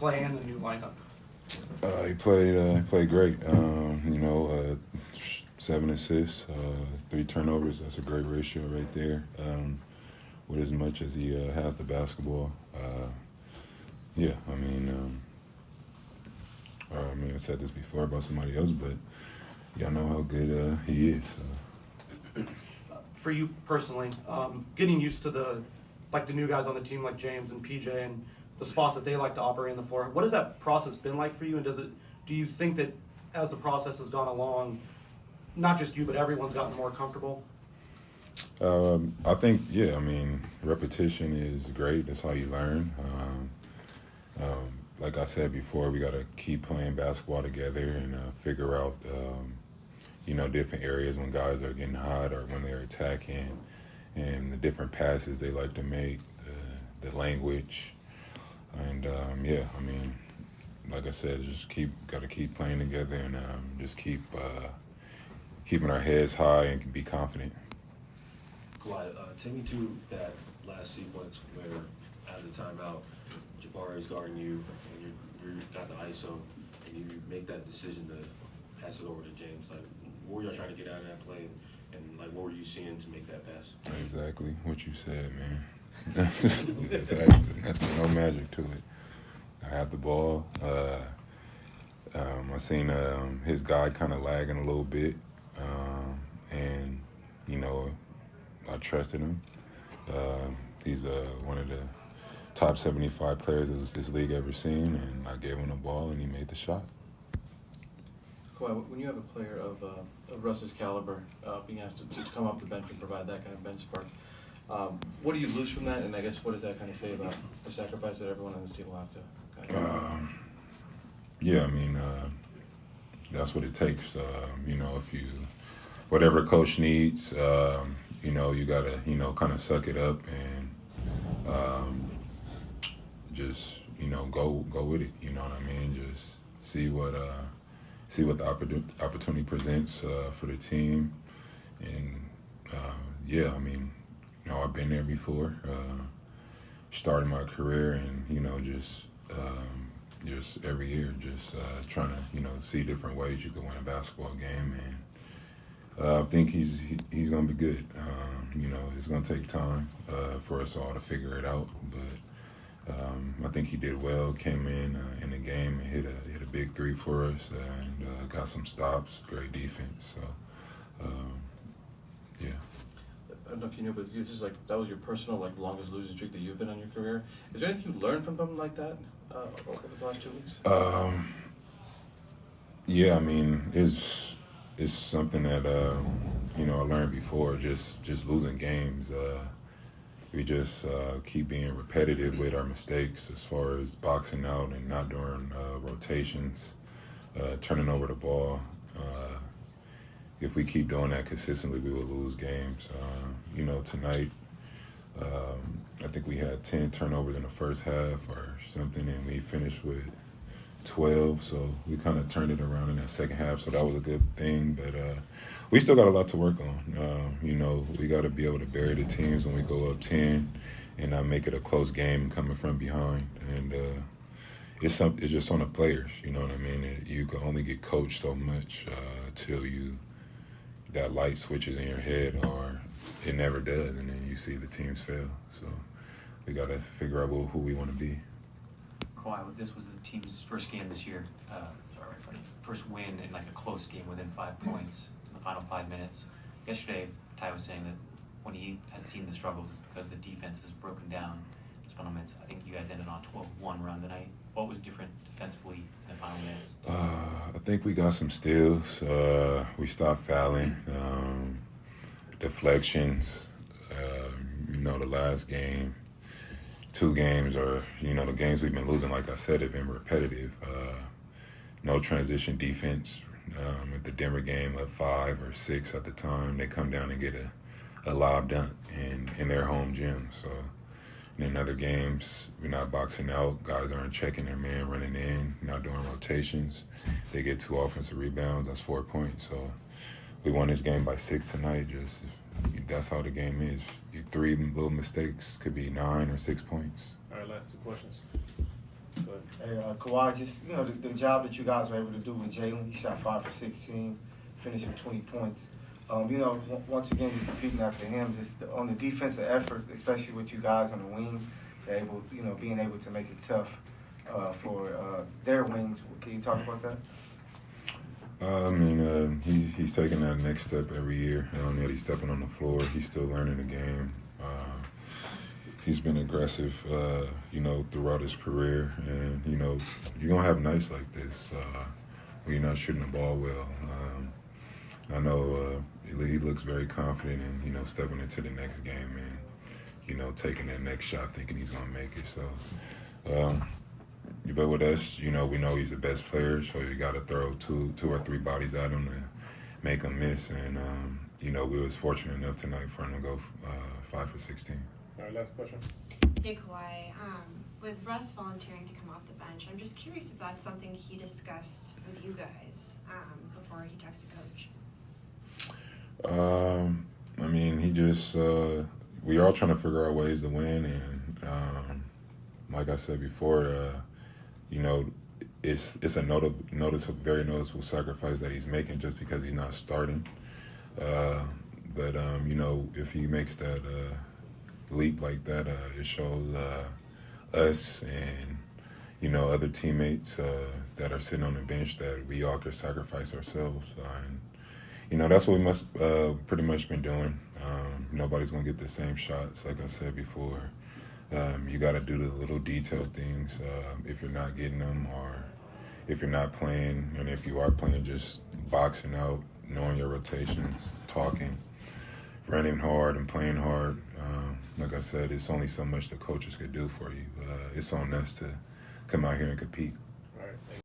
play in the new lineup? He played great. 7 assists, 3 turnovers. That's a great ratio right there. With as much as he has the basketball, yeah. I said this before about somebody else, but y'all know how good he is. So. For you personally, getting used to the new guys on the team like James and PJ and the spots that they like to operate on the floor. What has that process been like for you? And do you think that as the process has gone along, not just you but everyone's gotten more comfortable? I think, yeah. Repetition is great. That's how you learn. Like I said before, we got to keep playing basketball together and figure out, different areas when guys are getting hot or when they're attacking, and the different passes they like to make, the language, and like I said, got to keep playing together and just keeping our heads high and be confident. Kawhi, take me to that last sequence where out of the timeout, Jabari's guarding you, and you got the ISO, and you make that decision to pass it over to James. Like, what were y'all trying to get out of that play, and like, what were you seeing to make that pass? Exactly what you said, man. That's no magic to it. I had the ball. I seen his guy kind of lagging a little bit, and I trusted him. He's one of the top 75 players this league ever seen, and I gave him the ball, and he made the shot. Kawhi, when you have a player of Russ's caliber being asked to come off the bench and provide that kind of bench spark, what do you lose from that? And I guess what does that kind of say about the sacrifice that everyone on this team will have to kind of that's what it takes. If you, whatever coach needs, you gotta, kind of suck it up and just, go with it. You know what I mean? Just see what the opportunity presents for the team, and I've been there before. Started my career, and just every year, just trying to see different ways you can win a basketball game, and I think he's gonna be good. It's gonna take time for us all to figure it out, but I think he did well. Came in the game and hit a big three for us, and got some stops. Great defense. So yeah. I don't know if you knew, but that was your personal longest losing streak that you've been on your career. Is there anything you learned from something like that over the last 2 weeks? It's something that I learned before. Just losing games. We just keep being repetitive with our mistakes as far as boxing out and not doing rotations, turning over the ball. If we keep doing that consistently, we will lose games. Tonight, I think we had 10 turnovers in the first half or something, and we finished with 12. So we kind of turned it around in that second half, so that was a good thing. But we still got a lot to work on. We got to be able to bury the teams when we go up 10 and not make it a close game coming from behind. And it's just on the players, you know what I mean? You can only get coached so much till that light switches in your head, or it never does, and then you see the teams fail. So we got to figure out who we want to be. Kawhi, this was the team's first game this year, first win in a close game within 5 points in the final 5 minutes. Yesterday, Ty was saying that when he has seen the struggles, it's because the defense has broken down its fundamentals. I think you guys ended on a 12-1 run tonight. What was different defensively in the final minutes? I think we got some steals. We stopped fouling. Deflections. The last game, 2 games, or the games we've been losing, like I said, have been repetitive. No transition defense. At the Denver game, up 5 or 6 at the time, they come down and get a lob dunk in their home gym. So in other games, we're not boxing out. Guys aren't checking their man, running in, not doing rotations. They get 2 offensive rebounds. That's 4 points. So we won this game by 6 tonight. Just that's how the game is. 3 little mistakes could be 9 or 6 points. All right, last 2 questions. Hey, Kawhi, just, the job that you guys were able to do with Jalen, he shot 5 for 16, finished with 20 points. Once again, just repeating after him, just on the defensive effort, especially with you guys on the wings, being able to make it tough for their wings. Can you talk about that? He's taking that next step every year. That he's stepping on the floor. He's still learning the game. He's been aggressive, throughout his career. And, you're going to have nights like this where you're not shooting the ball well. I know he looks very confident in, stepping into the next game and, taking that next shot thinking he's going to make it. So, but with us, we know he's the best player, so you got to throw two or three bodies at him to make him miss. And, we was fortunate enough tonight for him to go 5 for 16. All right, last question. Hey Kawhi, with Russ volunteering to come off the bench, I'm just curious if that's something he discussed with you guys before he texted Coach. He just we all trying to figure out ways to win, and like I said before, it's a very noticeable sacrifice that he's making just because he's not starting. But if he makes that leap like that, it shows us and other teammates that are sitting on the bench that we all could sacrifice ourselves. And that's what we must pretty much been doing. Nobody's gonna get the same shots, like I said before. You got to do the little detailed things if you're not getting them, or if you're not playing, and if you are playing, just boxing out, knowing your rotations, talking, running hard and playing hard. Like I said, it's only so much the coaches could do for you. It's on us to come out here and compete.